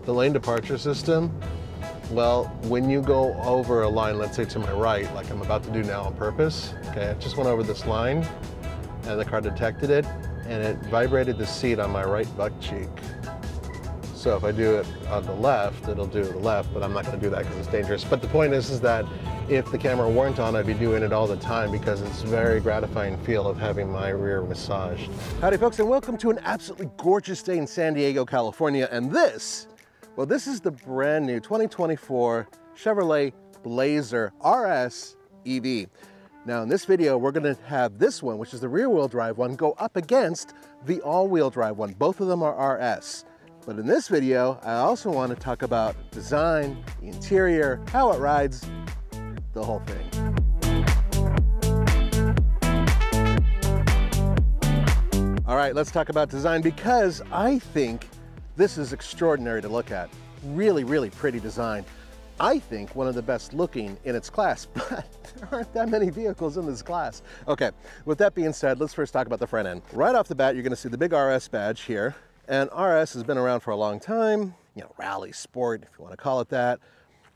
The lane departure system, well, when you go over a line, let's say to my right, like I'm about to do now on purpose, okay, I just went over this line and the car detected it and it vibrated the seat on my right butt cheek. So if I do it on the left, it'll do the left, but I'm not gonna do that because it's dangerous. But the point is that if the camera weren't on, I'd be doing it all the time because it's a very gratifying feel of having my rear massaged. Howdy folks, and welcome to an absolutely gorgeous day in San Diego, California. And this, well, this is the brand new 2024 Chevrolet Blazer RS EV. Now in this video, we're gonna have this one, which is the rear wheel drive one, go up against the all-wheel drive one. Both of them are RS. But in this video, I also want to talk about design, the interior, how it rides, the whole thing. All right, let's talk about design because I think this is extraordinary to look at. Really, really pretty design. I think one of the best looking in its class, but there aren't that many vehicles in this class. Okay, with that being said, let's first talk about the front end. Right off the bat, you're gonna see the big RS badge here. And RS has been around for a long time, you know, rally sport, if you want to call it that,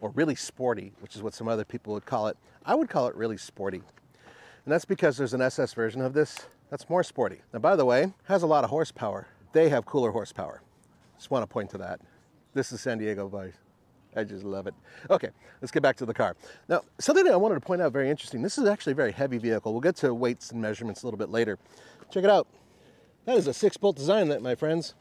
or really sporty, which is what some other people would call it. I would call it really sporty. And that's because there's an SS version of this that's more sporty. Now, by the way, has a lot of horsepower. They have cooler horsepower. Just want to point to that. This is San Diego vibe. I just love it. Okay, let's get back to the car. Now, something that I wanted to point out very interesting. This is actually a very heavy vehicle. We'll get to weights and measurements a little bit later. Check it out. That is a 6-bolt design, my friends.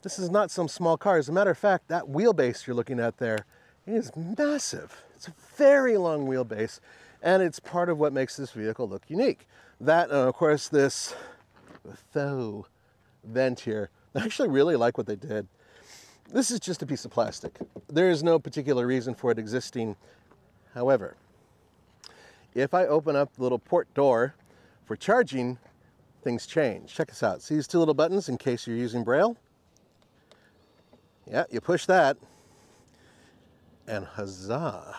This is not some small car. As a matter of fact, that wheelbase you're looking at there is massive. It's a very long wheelbase, and it's part of what makes this vehicle look unique. That, and of course, this faux vent here. I actually really like what they did. This is just a piece of plastic. There is no particular reason for it existing. However, if I open up the little port door for charging, things change. Check this out. See these two little buttons in case you're using Braille? Yeah, you push that, and huzzah.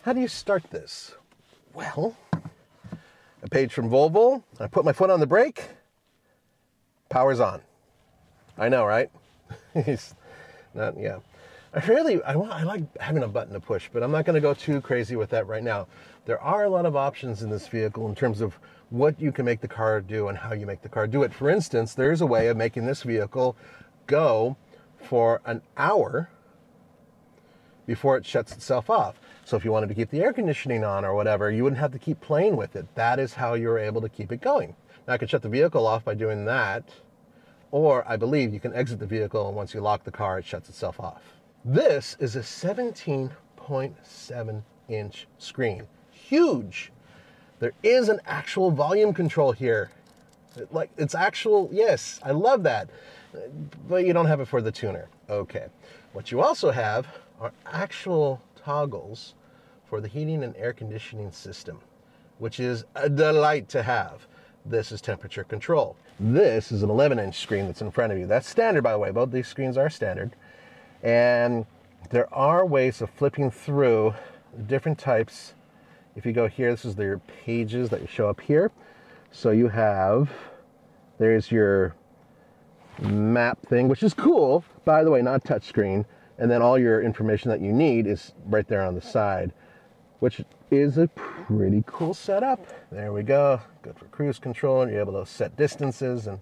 How do you start this? Well, a page from Volvo. I put my foot on the brake. Power's on. I know, right? It's not, yeah. I like having a button to push, but I'm not going to go too crazy with that right now. There are a lot of options in this vehicle in terms of what you can make the car do and how you make the car do it. For instance, there's a way of making this vehicle go for an hour before it shuts itself off. So if you wanted to keep the air conditioning on or whatever, you wouldn't have to keep playing with it. That is how you're able to keep it going. Now I can shut the vehicle off by doing that, or I believe you can exit the vehicle and once you lock the car, it shuts itself off. This is a 17.7-inch screen. Huge. There is an actual volume control here. It's actual, yes, I love that. But you don't have it for the tuner. Okay. What you also have are actual toggles for the heating and air conditioning system, which is a delight to have. This is temperature control. This is an 11-inch screen that's in front of you. That's standard, by the way. Both these screens are standard. And there are ways of flipping through different types. If you go here, this is their pages that show up here. So you have, there's your map thing, which is cool, by the way, not touchscreen. And then all your information that you need is right there on the side, which is a pretty cool setup. There we go. Good for cruise control, and you're able to set distances. And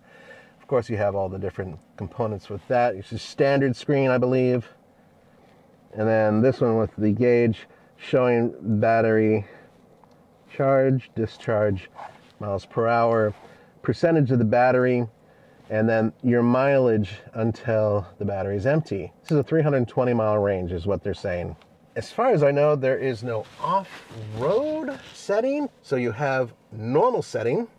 of course, you have all the different components with that. It's a standard screen, I believe. And then this one with the gauge showing battery charge, discharge, miles per hour, percentage of the battery, and then your mileage until the battery is empty. This is a 320-mile range is what they're saying. As far as I know, there is no off-road setting. So you have normal setting.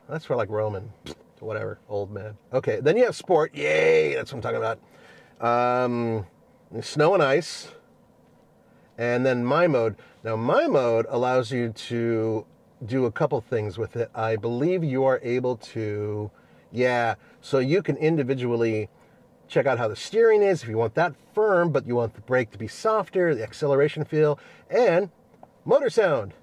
That's for like Roman, whatever, old man. Okay, then you have sport. Yay, that's what I'm talking about. Snow and ice. And then my mode. Now my mode allows you to do a couple things with it. I believe you are able to, yeah, so you can individually check out how the steering is, if you want that firm, but you want the brake to be softer, the acceleration feel, and motor sound.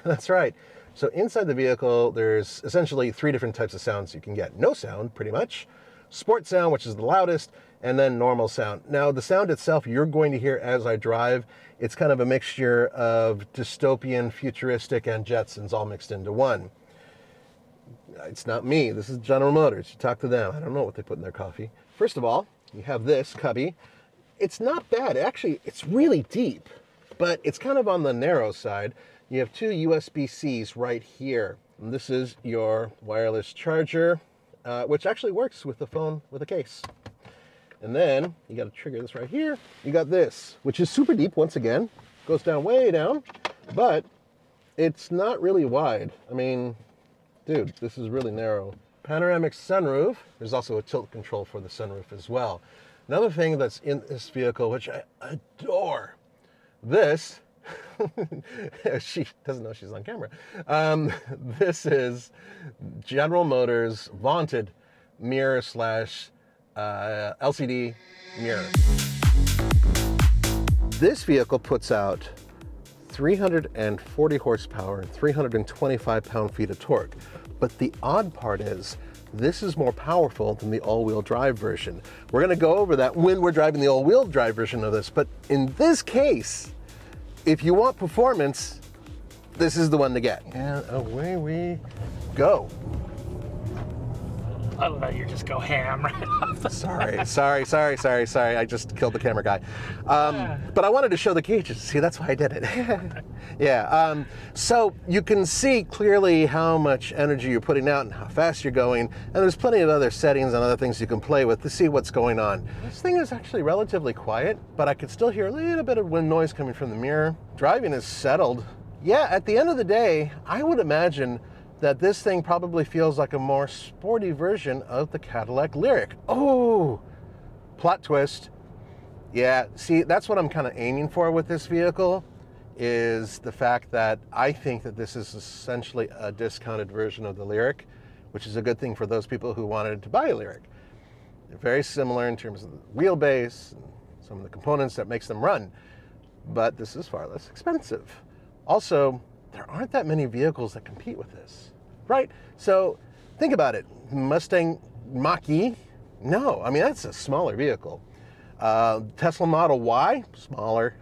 That's right. So inside the vehicle, there's essentially 3 different types of sounds you can get. No sound, pretty much. sport sound, which is the loudest, and then normal sound. Now, the sound itself you're going to hear as I drive. It's kind of a mixture of dystopian, futuristic, and Jetsons all mixed into one. It's not me. This is General Motors. You talk to them. I don't know what they put in their coffee. First of all, you have this cubby. It's not bad. Actually, it's really deep, but it's kind of on the narrow side. You have two USB-Cs right here. And this is your wireless charger, which actually works with the phone with a case. And then you got to trigger this right here. You got this, which is super deep once again. Goes down way down, but it's not really wide. I mean, dude, this is really narrow. Panoramic sunroof. There's also a tilt control for the sunroof as well. Another thing that's in this vehicle, which I adore, this, she doesn't know she's on camera. This is General Motors' vaunted mirror slash LCD mirror. This vehicle puts out 340 horsepower and 325 pound-feet of torque. But the odd part is, this is more powerful than the all-wheel drive version. We're gonna go over that when we're driving the all-wheel drive version of this, but in this case, if you want performance, this is the one to get. And away we go. I love that you just go ham right off the Sorry. I just killed the camera guy. But I wanted to show the gauges. See, that's why I did it. Yeah. So you can see clearly how much energy you're putting out and how fast you're going. And there's plenty of other settings and other things you can play with to see what's going on. This thing is actually relatively quiet, but I could still hear a little bit of wind noise coming from the mirror. Driving is settled. Yeah, at the end of the day, I would imagine that this thing probably feels like a more sporty version of the Cadillac Lyriq. Oh, plot twist. Yeah, see, that's what I'm kind of aiming for with this vehicle, is the fact that I think that this is essentially a discounted version of the Lyriq, which is a good thing for those people who wanted to buy a Lyriq. They're very similar in terms of the wheelbase and some of the components that makes them run, but this is far less expensive. Also, there aren't that many vehicles that compete with this, right? So think about it. Mustang Mach-E? No, I mean, that's a smaller vehicle. Tesla Model Y? Smaller.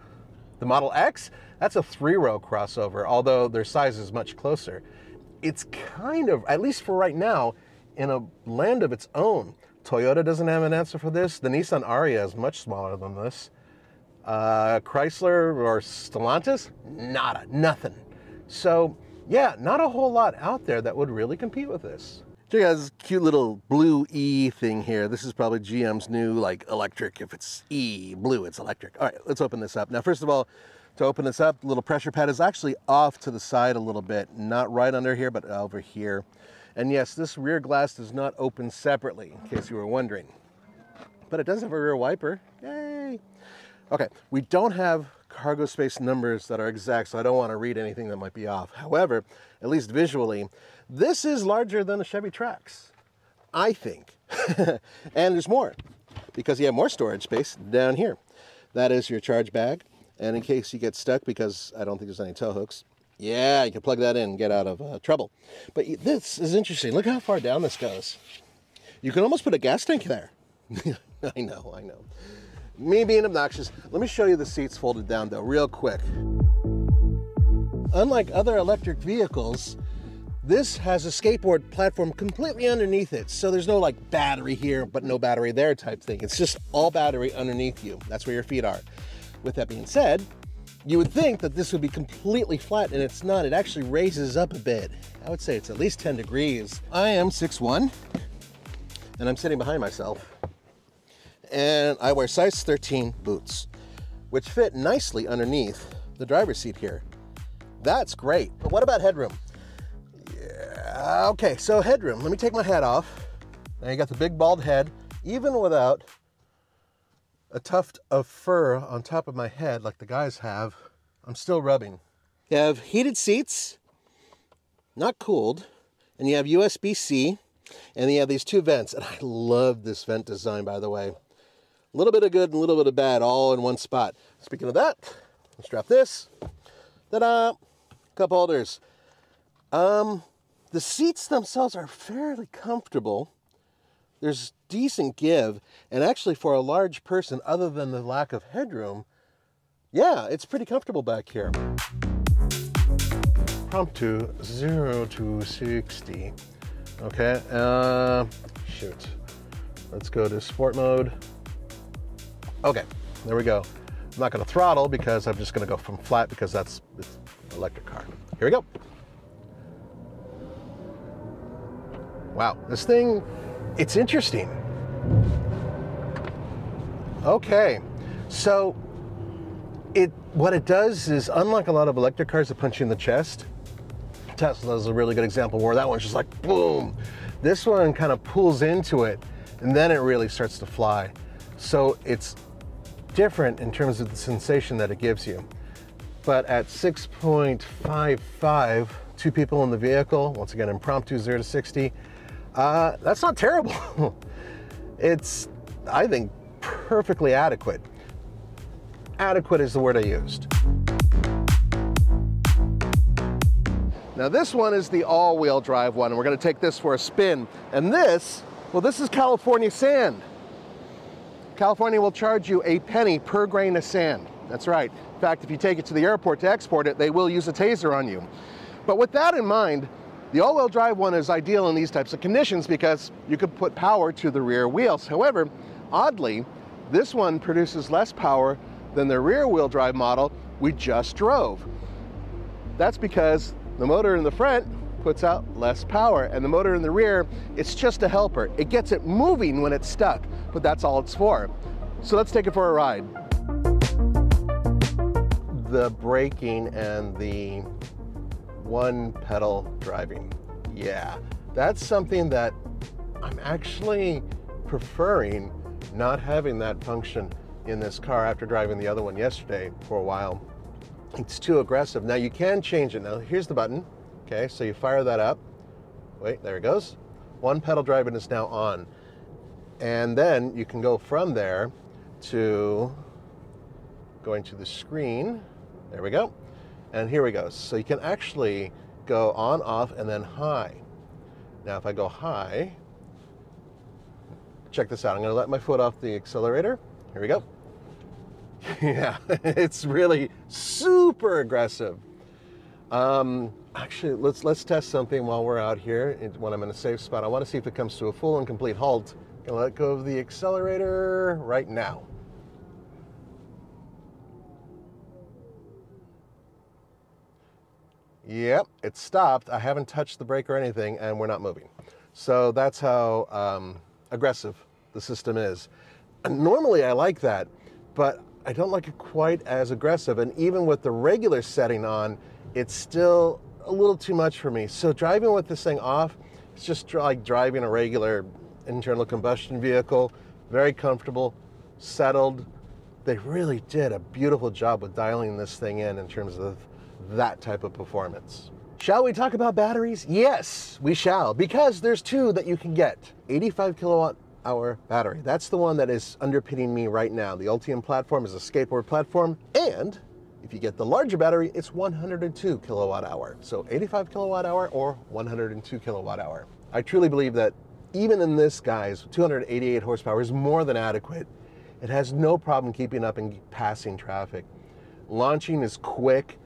The Model X? That's a 3-row crossover, although their size is much closer. It's kind of, at least for right now, in a land of its own. Toyota doesn't have an answer for this. The Nissan Ariya is much smaller than this. Chrysler or Stellantis? Nada, nothing. So, yeah, not a whole lot out there that would really compete with this. Check out this cute little blue E thing here. This is probably GM's new, like, electric. If it's E, blue, it's electric. All right, let's open this up. Now, first of all, to open this up, the little pressure pad is actually off to the side a little bit. Not right under here, but over here. And yes, this rear glass does not open separately, in case you were wondering. But it does have a rear wiper. Yay! Okay, we don't have cargo space numbers that are exact, so I don't want to read anything that might be off. However, at least visually, this is larger than a Chevy Trax, I think. And there's more, because you have more storage space down here. That is your charge bag, and in case you get stuck, because I don't think there's any tow hooks, yeah, you can plug that in and get out of trouble. But this is interesting. Look how far down this goes. You can almost put a gas tank there. I know. Me being obnoxious. Let me show you the seats folded down though, real quick. Unlike other electric vehicles, this has a skateboard platform completely underneath it. So there's no like battery here, but no battery there type thing. It's just all battery underneath you. That's where your feet are. With that being said, you would think that this would be completely flat, and it's not. It actually raises up a bit. I would say it's at least 10 degrees. I am 6'1", and I'm sitting behind myself. And I wear size 13 boots, which fit nicely underneath the driver's seat here. That's great. But what about headroom? Yeah, okay, so headroom. Let me take my hat off. Now you got the big bald head. Even without a tuft of fur on top of my head like the guys have, I'm still rubbing. You have heated seats, not cooled, and you have USB-C, and you have these two vents. And I love this vent design, by the way. A little bit of good and a little bit of bad all in one spot. Speaking of that, let's drop this. Ta-da! Cup holders. The seats themselves are fairly comfortable. There's decent give, and actually for a large person, other than the lack of headroom, yeah, it's pretty comfortable back here. Prompt to 0 to 60. Okay, shoot. Let's go to sport mode. Okay, there we go. I'm not gonna throttle because I'm just gonna go from flat because it's an electric car. Here we go. Wow, this thing, it's interesting. Okay, so what it does is, unlike a lot of electric cars that punch you in the chest, Tesla is a really good example where that one's just like boom. This one kind of pulls into it and then it really starts to fly. So it's different in terms of the sensation that it gives you. But at 6.55, 2 people in the vehicle, once again, impromptu 0 to 60, that's not terrible. It's, I think, perfectly adequate. Adequate is the word I used. Now this one is the all-wheel drive one, and we're gonna take this for a spin. And this, well, this is California sand. California will charge you a penny per grain of sand. That's right. In fact, if you take it to the airport to export it, they will use a taser on you. But with that in mind, the all-wheel drive one is ideal in these types of conditions because you could put power to the rear wheels. However, oddly, this one produces less power than the rear-wheel drive model we just drove. That's because the motor in the front puts out less power, and the motor in the rear, it's just a helper. It gets it moving when it's stuck, but that's all it's for. So let's take it for a ride. The braking and the one pedal driving. Yeah, that's something that I'm actually preferring not having that function in this car after driving the other one yesterday for a while. It's too aggressive. Now you can change it. Now here's the button. Okay, so you fire that up. Wait, there it goes. One pedal driving is now on. And then you can go from there to going to the screen. There we go. And here we go. So you can actually go on, off, and then high. Now if I go high, check this out. I'm gonna let my foot off the accelerator. Here we go. Yeah, it's really super aggressive. Actually, let's test something while we're out here when I'm in a safe spot. I want to see if it comes to a full and complete halt. I'm gonna let go of the accelerator right now. Yep, it stopped. I haven't touched the brake or anything, and we're not moving. So that's how aggressive the system is. And normally I like that, but I don't like it quite as aggressive. And even with the regular setting on, it's still a little too much for me. So driving with this thing off, it's just like driving a regular internal combustion vehicle. Very comfortable, settled. They really did a beautiful job with dialing this thing in terms of that type of performance. Shall we talk about batteries? Yes, we shall, because there's 2 that you can get. 85 kilowatt hour battery. That's the one that is underpinning me right now. The Ultium platform is a skateboard platform, and if you get the larger battery, it's 102 kilowatt hour. So 85 kilowatt hour or 102 kilowatt hour. I truly believe that even in this, guys, 288 horsepower is more than adequate. It has no problem keeping up and passing traffic. Launching is quick,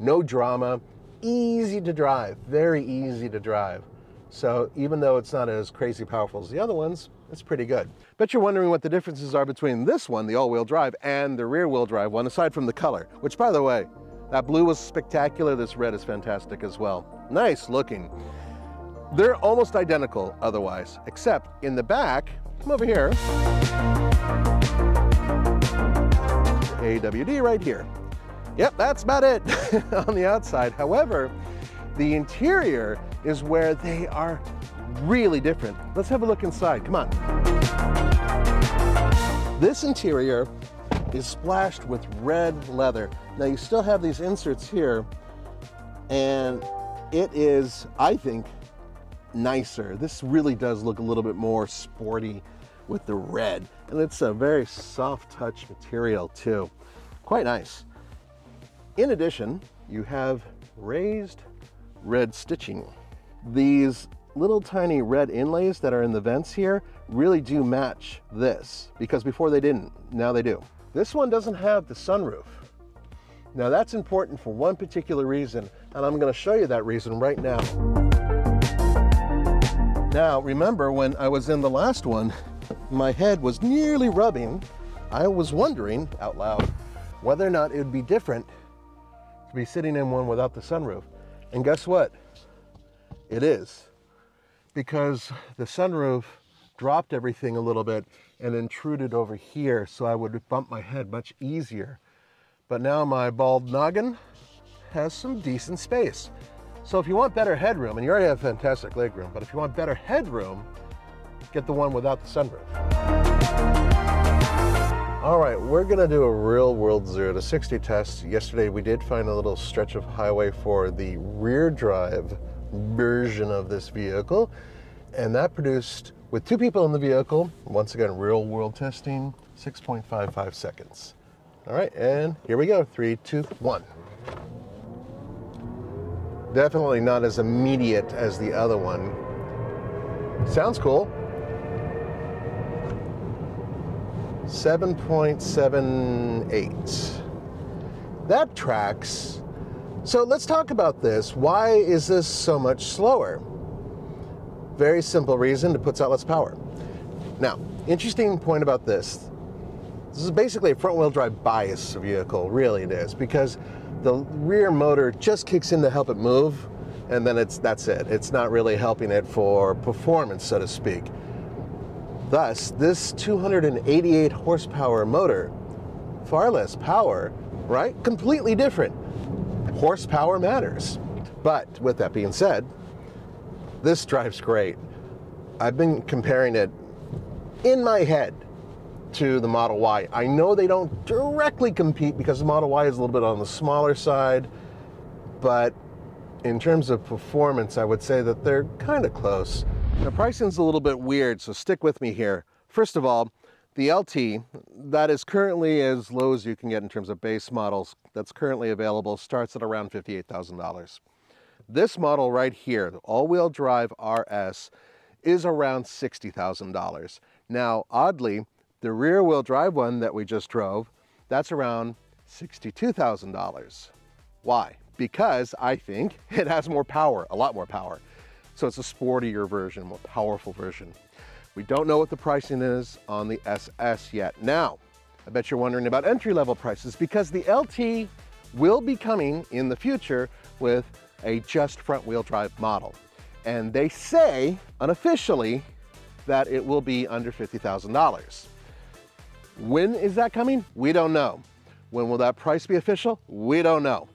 no drama, easy to drive, very easy to drive. So even though it's not as crazy powerful as the other ones, it's pretty good. Bet you're wondering what the differences are between this one, the all-wheel drive, and the rear-wheel drive one, aside from the color, which, by the way, that blue was spectacular. This red is fantastic as well. Nice looking. They're almost identical otherwise, except in the back, come over here, AWD right here. Yep, that's about it on the outside. However, the interior is where they are really different. Let's have a look inside, come on. This interior is splashed with red leather. Now you still have these inserts here, and it is, I think, nicer. This really does look a little bit more sporty with the red, and it's a very soft touch material too. Quite nice. In addition, you have raised red stitching. These little tiny red inlays that are in the vents here really do match this, because before they didn't, now they do. This one doesn't have the sunroof. Now that's important for one particular reason, and I'm going to show you that reason right now. Now remember, when I was in the last one, my head was nearly rubbing. I was wondering out loud whether or not it would be different to be sitting in one without the sunroof. And guess what? It is. Because the sunroof dropped everything a little bit and intruded over here, so I would bump my head much easier. But now my bald noggin has some decent space. So if you want better headroom, and you already have fantastic legroom, but if you want better headroom, get the one without the sunroof. All right, we're gonna do a real world 0 to 60 test. Yesterday we did find a little stretch of highway for the rear drive version of this vehicle, and that produced, with 2 people in the vehicle, once again real world testing, 6.55 seconds. All right, and here we go, 3, 2, 1. Definitely not as immediate as the other one. Sounds cool. 7.78. That tracks. So let's talk about this. Why is this so much slower? Very simple reason: it puts out less power. Now, interesting point about this. This is basically a front-wheel drive bias vehicle, really it is, because the rear motor just kicks in to help it move, and then that's it. It's not really helping it for performance, so to speak. Thus, this 288 horsepower motor, far less power, right? Completely different. Horsepower matters. But with that being said, this drives great. I've been comparing it in my head to the Model Y. I know they don't directly compete because the Model Y is a little bit on the smaller side, but in terms of performance, I would say that they're kind of close. Now, pricing's a little bit weird, so stick with me here. First of all, the LT, that is currently as low as you can get in terms of base models, that's currently available, starts at around $58,000. This model right here, the all-wheel drive RS, is around $60,000. Now, oddly, the rear-wheel drive one that we just drove, that's around $62,000. Why? Because I think it has more power, a lot more power. So it's a sportier version, more powerful version. We don't know what the pricing is on the SS yet. Now, I bet you're wondering about entry-level prices, because the LT will be coming in the future with a just front-wheel drive model. And they say, unofficially, that it will be under $50,000. When is that coming? We don't know. When will that price be official? We don't know.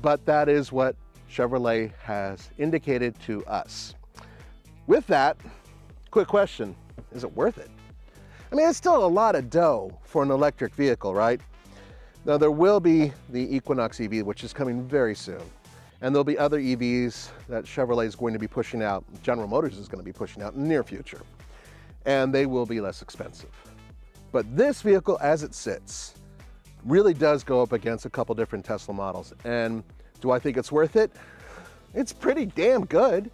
But that is what Chevrolet has indicated to us. With that, quick question, is it worth it? I mean, it's still a lot of dough for an electric vehicle, right? Now, there will be the Equinox EV, which is coming very soon. And there'll be other EVs that Chevrolet is going to be pushing out, General Motors is going to be pushing out in the near future. And they will be less expensive. But this vehicle, as it sits, really does go up against a couple different Tesla models. And do I think it's worth it? It's pretty damn good.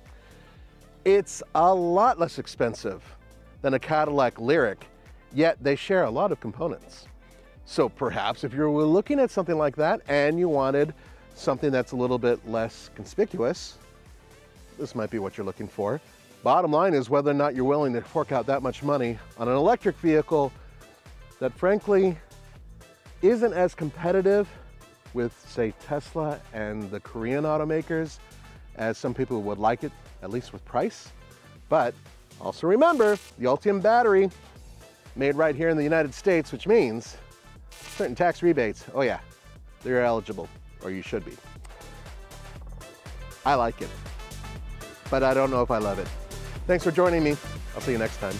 It's a lot less expensive than a Cadillac Lyriq, yet they share a lot of components. So perhaps if you're looking at something like that and you wanted something that's a little bit less conspicuous, this might be what you're looking for. Bottom line is whether or not you're willing to fork out that much money on an electric vehicle that frankly isn't as competitive with, say, Tesla and the Korean automakers as some people would like it, at least with price. But also remember, the Ultium battery made right here in the United States, which means certain tax rebates, oh yeah, they're eligible, or you should be. I like it, but I don't know if I love it. Thanks for joining me. I'll see you next time.